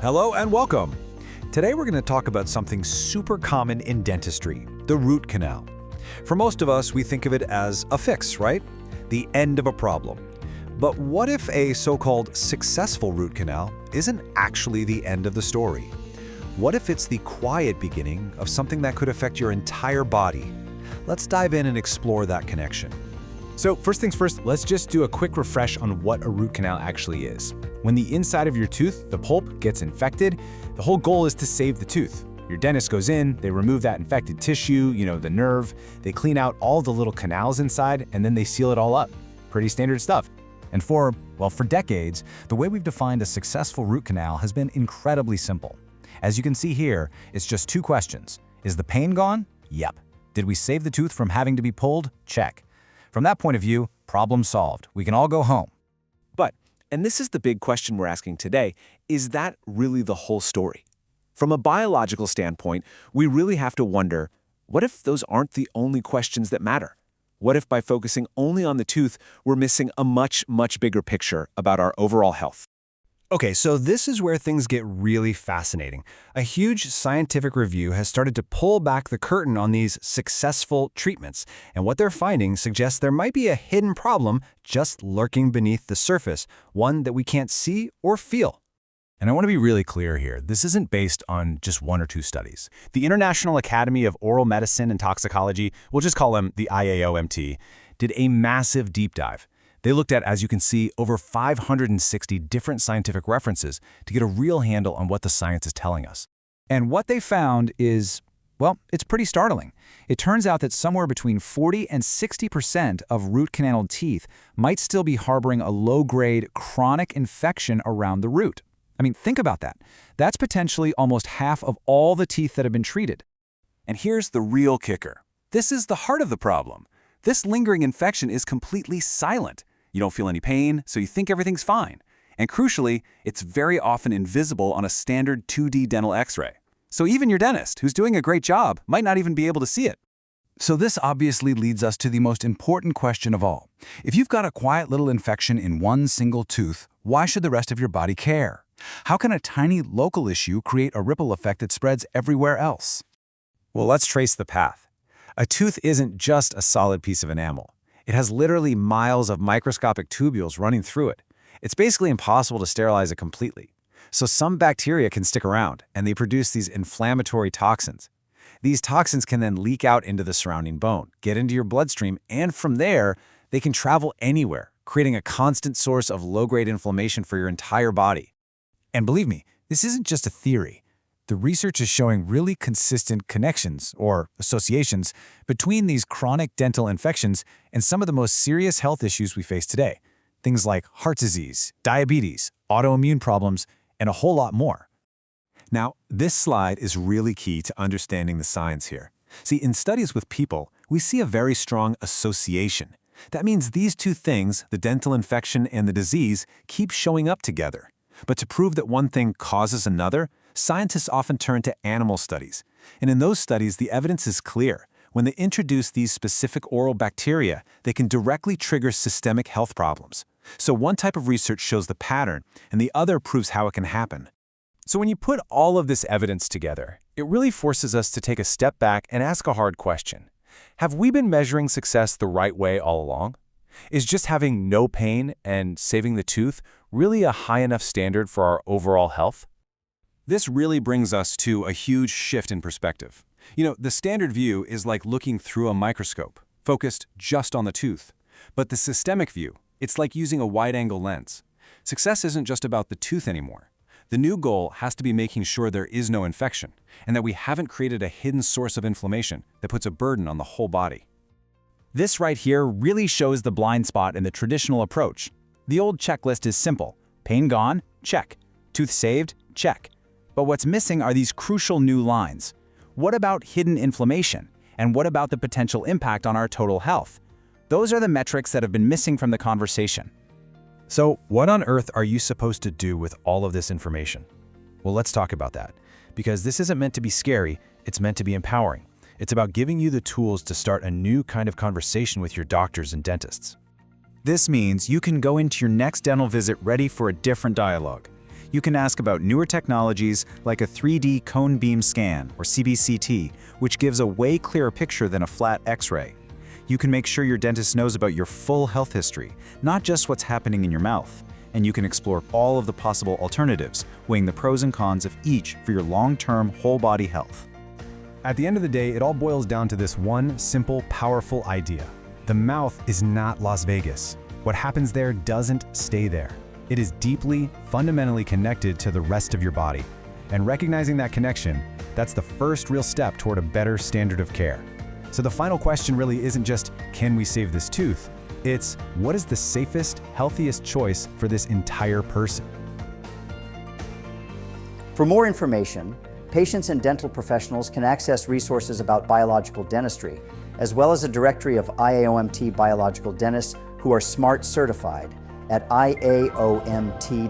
Hello and welcome. Today we're going to talk about something super common in dentistry, the root canal. For most of us, we think of it as a fix, right? The end of a problem. But what if a so-called successful root canal isn't actually the end of the story? What if it's the quiet beginning of something that could affect your entire body? Let's dive in and explore that connection. So first things first, let's just do a quick refresh on what a root canal actually is. When the inside of your tooth, the pulp, gets infected, the whole goal is to save the tooth. Your dentist goes in, they remove that infected tissue, the nerve, they clean out all the little canals inside, and then they seal it all up. Pretty standard stuff. And for decades, the way we've defined a successful root canal has been incredibly simple. As you can see here, it's just two questions. Is the pain gone? Yep. Did we save the tooth from having to be pulled? Check. From that point of view, problem solved. We can all go home. But, and this is the big question we're asking today, is that really the whole story? From a biological standpoint, we really have to wonder, what if those aren't the only questions that matter? What if by focusing only on the tooth, we're missing a much, much bigger picture about our overall health? Okay, so this is where things get really fascinating. A huge scientific review has started to pull back the curtain on these successful treatments, and what they're finding suggests there might be a hidden problem just lurking beneath the surface, one that we can't see or feel. And I want to be really clear here, this isn't based on just one or two studies. The International Academy of Oral Medicine and Toxicology, we'll just call them the IAOMT, did a massive deep dive. They looked at, as you can see, over 560 different scientific references to get a real handle on what the science is telling us. And what they found is, it's pretty startling. It turns out that somewhere between 40 and 60% of root canal teeth might still be harboring a low-grade chronic infection around the root. I mean, think about that. That's potentially almost half of all the teeth that have been treated. And here's the real kicker. This is the heart of the problem. This lingering infection is completely silent. You don't feel any pain, so you think everything's fine. And crucially, it's very often invisible on a standard 2D dental X-ray. So even your dentist, who's doing a great job, might not even be able to see it. So this obviously leads us to the most important question of all. If you've got a quiet little infection in one single tooth, why should the rest of your body care? How can a tiny local issue create a ripple effect that spreads everywhere else? Well, let's trace the path. A tooth isn't just a solid piece of enamel. It has literally miles of microscopic tubules running through it. It's basically impossible to sterilize it completely. So some bacteria can stick around, and they produce these inflammatory toxins. These toxins can then leak out into the surrounding bone, get into your bloodstream, and from there, they can travel anywhere, creating a constant source of low-grade inflammation for your entire body. And believe me, this isn't just a theory. The research is showing really consistent connections, or associations, between these chronic dental infections and some of the most serious health issues we face today. Things like heart disease, diabetes, autoimmune problems, and a whole lot more. Now, this slide is really key to understanding the science here. See, in studies with people, we see a very strong association. That means these two things, the dental infection and the disease, keep showing up together. But to prove that one thing causes another, scientists often turn to animal studies. And in those studies, the evidence is clear. When they introduce these specific oral bacteria, they can directly trigger systemic health problems. So one type of research shows the pattern, and the other proves how it can happen. So when you put all of this evidence together, it really forces us to take a step back and ask a hard question. Have we been measuring success the right way all along? Is just having no pain and saving the tooth really a high enough standard for our overall health? This really brings us to a huge shift in perspective. The standard view is like looking through a microscope, focused just on the tooth. But the systemic view, it's like using a wide-angle lens. Success isn't just about the tooth anymore. The new goal has to be making sure there is no infection, and that we haven't created a hidden source of inflammation that puts a burden on the whole body. This right here really shows the blind spot in the traditional approach. The old checklist is simple. Pain gone? Check. Tooth saved? Check. But what's missing are these crucial new lines. What about hidden inflammation? And what about the potential impact on our total health? Those are the metrics that have been missing from the conversation. So, what on earth are you supposed to do with all of this information? Well, let's talk about that. Because this isn't meant to be scary, it's meant to be empowering. It's about giving you the tools to start a new kind of conversation with your doctors and dentists. This means you can go into your next dental visit ready for a different dialogue. You can ask about newer technologies like a 3D cone beam scan, or CBCT, which gives a way clearer picture than a flat X-ray. You can make sure your dentist knows about your full health history, not just what's happening in your mouth. And you can explore all of the possible alternatives, weighing the pros and cons of each for your long-term whole-body health. At the end of the day, it all boils down to this one simple, powerful idea. The mouth is not Las Vegas. What happens there doesn't stay there. It is deeply, fundamentally connected to the rest of your body. And recognizing that connection, that's the first real step toward a better standard of care. So the final question really isn't just, can we save this tooth? It's, what is the safest, healthiest choice for this entire person? For more information, patients and dental professionals can access resources about biological dentistry, as well as a directory of IAOMT biological dentists who are SMART certified at IAOMT.org.